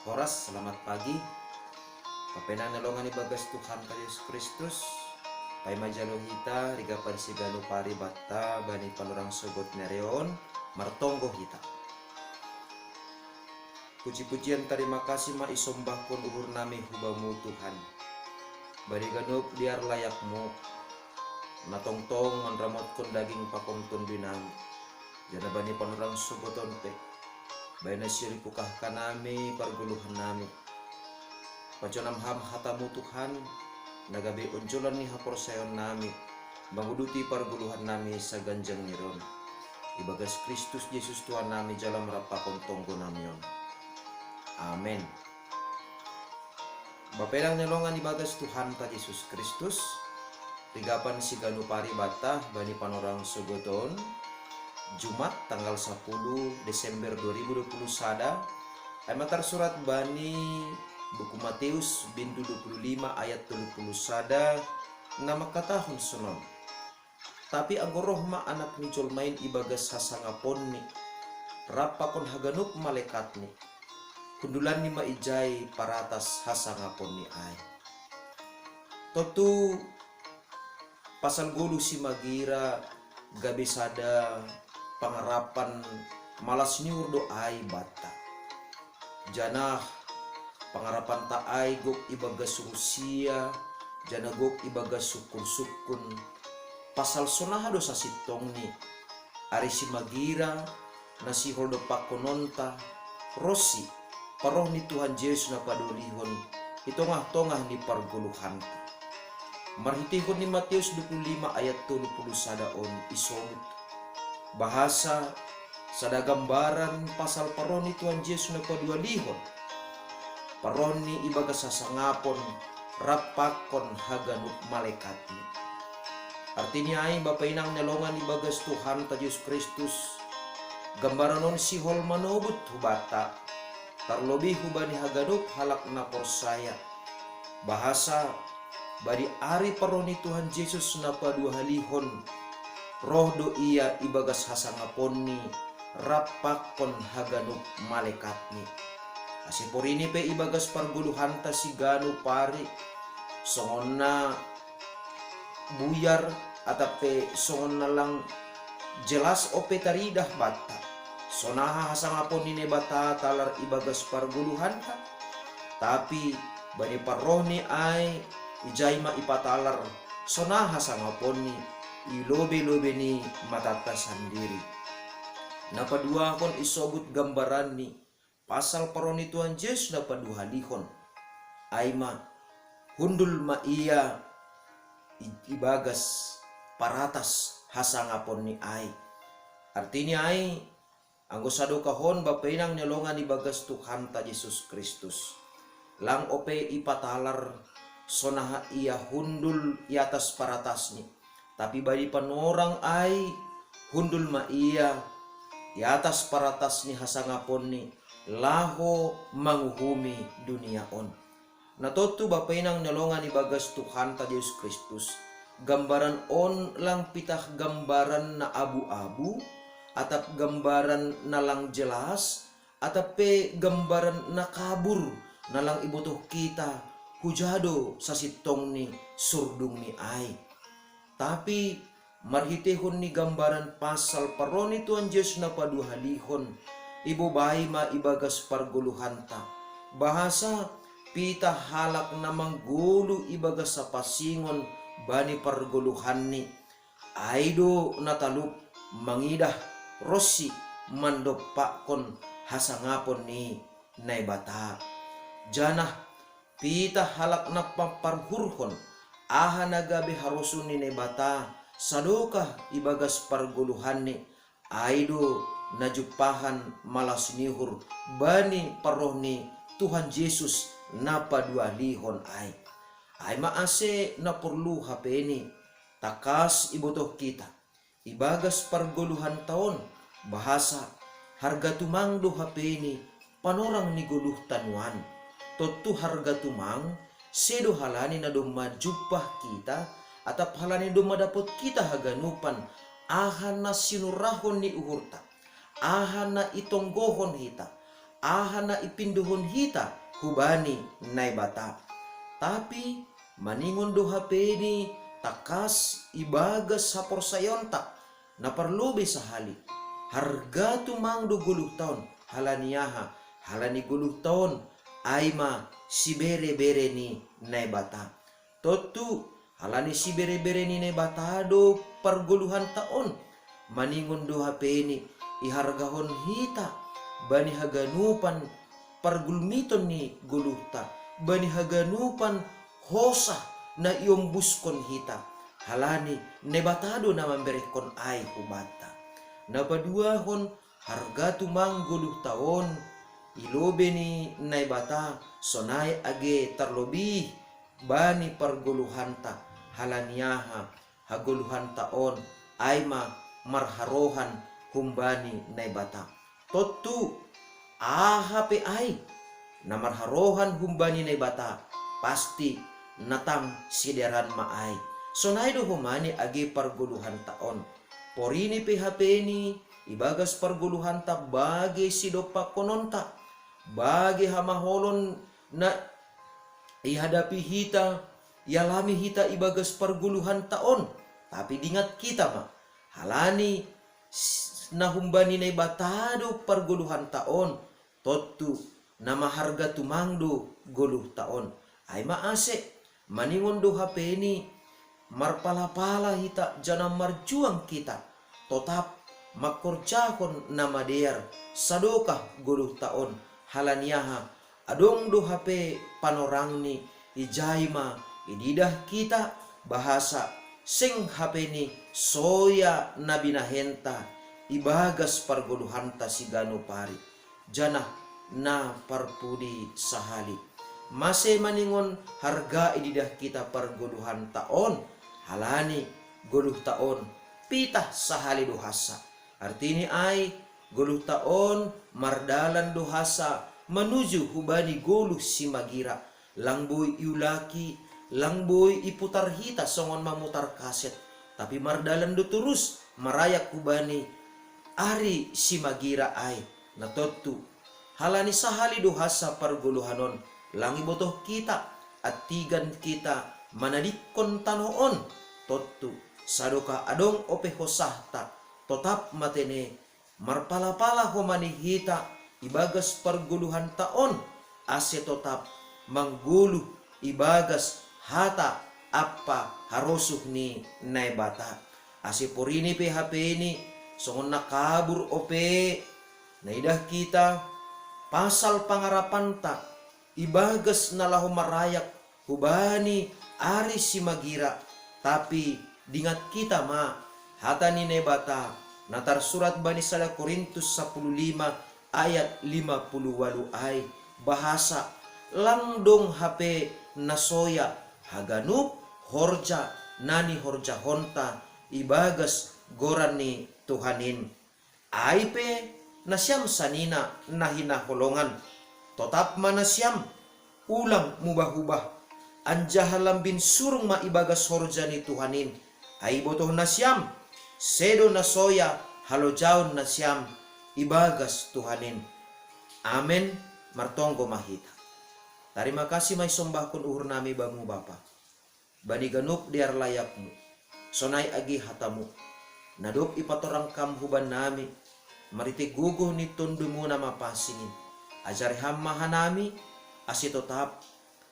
Horas, selamat pagi. Papenanalongan ni bagas Tuhan ka Yesus Kristus. Pai majalohita riga parsigalo pari batta bani palurang sogot nereon martonggo hita. Puji-pujian terima kasih ma isombahkon uhur nami hubamu Tuhan. Bari ganup liar layakmu. Natongtong manramotkon daging pakongton binami. Jana bani palurang sogoton pe. Baina siri pukah kanami parguluhan nami. Paconam ham hatamu Tuhan, nagabe unjulan ni hapor sayon nami, banguduti parguluhan nami sa ganjang niron. Ibagas Kristus Yesus Tuhan nami jalam rapakon tonggo namion. Amen. Bapedang nelongan ibagas Tuhan ta Yesus Kristus, tigapan si ganupari bata bani panorang sogoton, Jumat tanggal 10 Desember 2020 sada, ay matar surat bani buku Matius bintu 25 ayat 30 sada, nama katahon sunon. Tapi agoroh ma anak ni jolmain ibagas hasangapon ni, rapakon haganuk malaikat ni, kundulan ni maijay paratas hasangapon ni ay. Totu pasal gulu si magira gabi sada pangarapan malas ni urdo ay bata. Janah pangarapan taay gok ibagas usia, jana gok ibagas sukun-sukun. Pasal sonahado sa sitong ni, ari si magira na si holdo pakononta, rosi, paroh ni Tuhan Yesus na padulihon, itongah-tongah ni parguluhan. Marhitihon ni Matius 25 ayat 30 sadaon isomut. Bahasa sada gambaran pasal paron ni Tuhan Yesus na padualihon. Paron ni ibagas sasangapon rapakon haganuk malaikat ni. Artinya ay bapainang nelongan ibagas Tuhan ta Yesus Kristus. Gambaran non si hol manobut hubata. Tarlobi hubani haganuk halak na porsaya. Bahasa bari ari paron ni Tuhan Yesus na padualihon. Roh do iya ibagas hasangapon ni rapakon haganuk malaikat ni. Asipor ini pe ibagas parguluhan ta si ganu pari songon na buyar atape songon na lang jelas ope taridah bata. Sonaha hasangapon ni bata talar ibagas parguluhan ta. Tapi bani parroh ni ay ijay ma ipatalar sonaha hasangapon ni ilobe-lobe ni matata sendiri. Napadua kon isobut gambaran ni pasal paron ni Tuhan Yesus na paduhalihon. Ayma hundul ma iya ibagas paratas hasangapon ni ay. Artinya ay anggosado kahon bapainang nelongan ibagas Tuhan ta Yesus Kristus. Lang ope ipatalar sonaha iya hundul i atas paratas ni. Tapi bagi panorang ay hundul ma iya di atas paratas ni hasangapon ni laho manguhumi dunia on. Natotu bapainang nelongan ibagas Tuhan ta Yesus Kristus. Gambaran on lang pitah gambaran na abu-abu atap gambaran na lang jelas atape gambaran na kabur na lang ibutuh kita hujado sa sitong ni surdung ni ay. Tapi marhitehon ni gambaran pasal paron ni Tuhan Yesus na paduhalihon. Ibu bayi ma ibagas parguluhan ta. Bahasa pita halak na manggulu ibagas sa pasingon bani parguluhan ni. Aido natalup mangidah rosi mandopakon hasangapon ni naibata. Janah pita halak na paparhurhon. Aha nagabi harusun ni nebata sadokah ibagas parguluhan ni aido najupahan malas nihur bani paroh ni Tuhan Yesus na padualihon ay. Ay maase na perlu HP ni takas ibutoh kita ibagas parguluhan taon bahasa harga tumang do HP ni panorang ni guluh tanuan totu harga tumang sedo halani na do majupah kita atap halani do madapot kita haganupan ahan na sinurahon ni uhurta ahan na itonggohon hita ahana ipinduhon hita hubani naibata. Tapi maningon do hapeni takas ibagas sapor sayonta na parlobe sahali. Harga tumang do 10 taon halaniyaha halani 10 taon aima si bere-bere ni naibata. Totu halani si bere-bere ni naibata do parguluhan taon maningon do hapeni ihargahon hita bani haganupan pargulmiton ni guluhta bani haganupan hosa na iombuskon hita halani nebatado na mamberekon ay hubata. Napaduahon harga tumang 10 taon ilobe ni naibata sonay age tarlobi bani parguluhanta halaniyaha haguluhan taon ayma marharohan humbani naibata. Totu ahape ay na marharohan humbani naibata pasti natang sideran maay. Sonay do humani agi parguluhan taon. Porini PHP ni ibagas parguluhan ta bagi sidopa kononta bagi hamaholon na ihadapi hita yalami hita ibagas parguluhan taon. Tapi dingat kita ma halani nahumbani na ibatado parguluhan taon totu na maharga tumangdo 10 taon ay maase maningon do hapeni marpala-pala hita janam marjuang kita totap makorjakon na madear sadokah 10 taon halaniyaha adong do hape panorang ni ijaima ididah kita bahasa sing hapeni soya na binahenta ibagas parguluhanta si gano pari janah na parpudi sahali. Mase maningon harga ididah kita parguluhan taon halani 10 taon pitah sahali duhasa. Artini ay 10 taon mardalan duhasa menuju hubani goluh si magira langboy iulaki langboy iputar hita songon mamutar kaset tapi mardalan do turus marayak hubani ari si magira ay natotu halani sahali duhasa parguluhanon langi botoh kita atigan kita manadikon tanoon totu sadoka adong ope hosahta totap matene marpala-pala homani hita ibagas parguluhan taon ase totap mangguluh ibagas hata apa harosuh ni naibata ase porini PHP ini songon nakabur ope naidah kita pasal pangarapan ta ibagas nalahu marayak hubani ari si magira tapi dingat kita ma hata ni nebata natar surat bani sala Korintus 15 ayat 58 ay bahasa langdong hape nasoya haganup horja nani horja honta ibagas goran ni Tuhanin ay pe nasyam sanina nahina holongan totap manasyam ulang mubah-ubah anjahalam bin surung maibagas horja ni Tuhanin ay botoh nasyam sedo nasoya halojaon nasyam ibagas Tuhanin. Amen martonggo mahita. Terima kasih may sombahkon uhur nami bamu Bapa bani ganup diar layakmu sonay agi hatamu nadop ipatorang kam huban nami mariti guguh ni tundumu na mapasingin ajar hamma hanami asitotap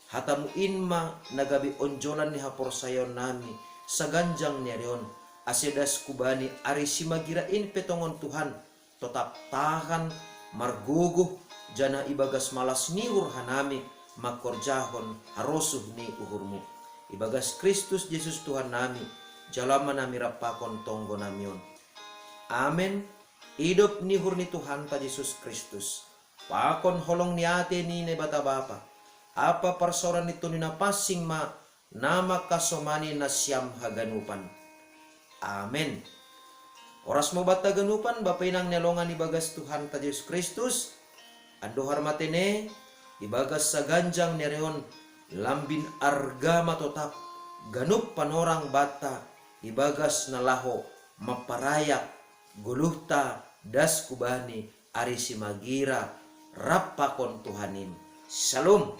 hatamu inma nagabi onjolan ni hapor sayon nami saganjang nerion asedas kubani ari simagirain petongon Tuhan totap tahan marguguh jana ibagas malas nihur hanami makorjahon harosuh ni uhurmu ibagas Kristus Yesus Tuhan nami jalama nami rapakon tonggo namion. Amen. Hidup nihur ni Tuhan ta Yesus Kristus pakon holong ni ate ni nebata Bapa apa parsoran nito ni napasing ma nama kasomani na siyam haganupan. Amen. Oras mo bata ganupan Bapa inang nelongan ibagas Tuhan ta Yesus Kristus ando harmatene ibagas sa ganjang nereon lambin arga matotap ganup panorang bata ibagas nalaho maparayak guluhta das kubani ari si magira Rappakon Tuhanin. Shalom.